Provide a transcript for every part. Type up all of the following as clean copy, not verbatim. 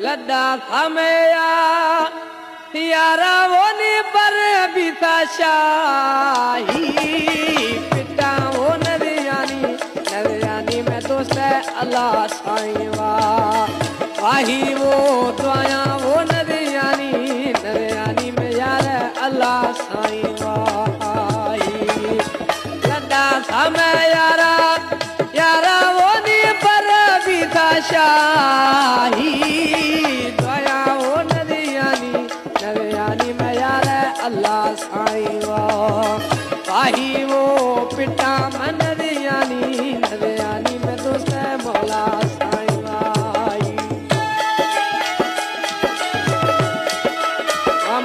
लड्डा थमया यारा वो नी पर बीता शाही पिटा वो नदियानी में दोस्त है अल्लाह साईं वाही वो दुआया वो नदियानी में यार अल्लाह साईं वाही लड्डा थमया यारा वो नी पर बीता शाही अल्लाह साईं वाही वो पिटा मन नदियानी में दोस्त है मौला साईं वाही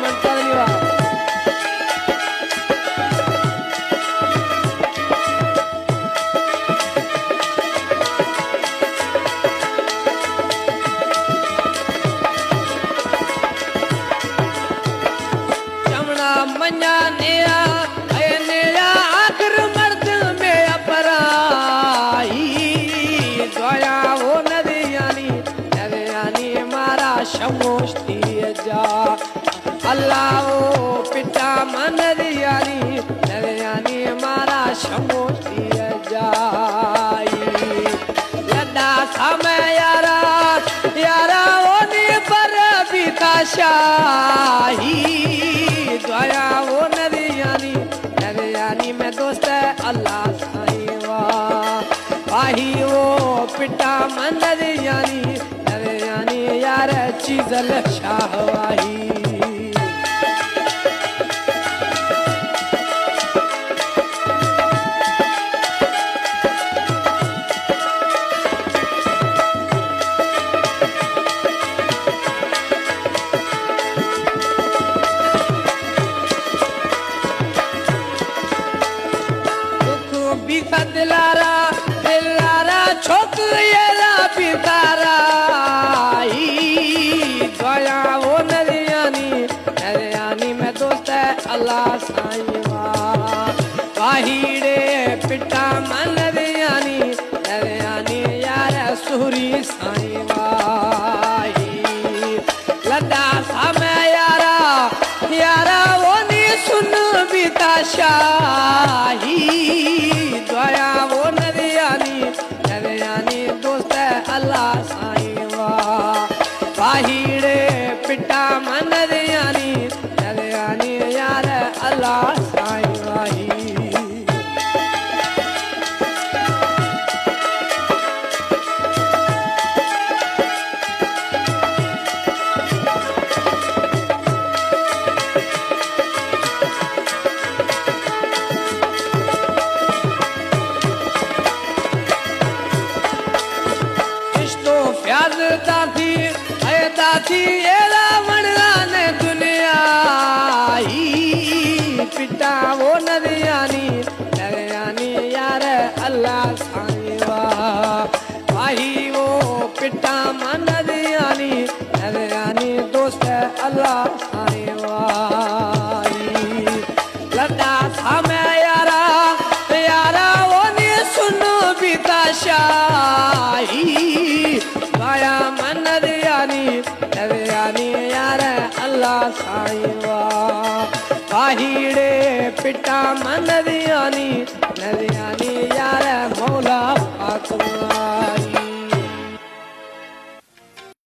मन करनी वाह मन्या नेया आखिर मर्द में अपराई दोया वो नदियानी मारा शमोश्ती जा अल्लाह वो पिता मन नदियानी मारा शमोश्ती जाई लड्डा समय यारा वो नी पर बीता शाही दोया वो नदियानी में दोस्त है अल्लाह साईं वाही वो पिटा मन नदियानी यार चीजल शाह वाही दिलारा छोक येला पितारा दोया वो नदियानी में दोस्त है अल्लाह साईं वाहीड़े पिटा मन नदियानी यार सुरी साईं वाही लड्डा समय यारा वो नी सुन बीता शाही दोया वो नदियानी दोस्त है अल्लाह साईं वाहीड़े पिटा मन नदियानी यार अल्लाह साईं वाही दाथी एला वणगाने दुनिया पिटा वो नदियानी यार अल्लाह साईं वाही वो पिटा मन नदियानी दोस्त है अल्लाह साईं वाही लड्डा समय यारा वो नी सुनो बीता शाही वाया मन नदियानी यार अल्लाह साईं वाहीड़े पिटा मन नदियानी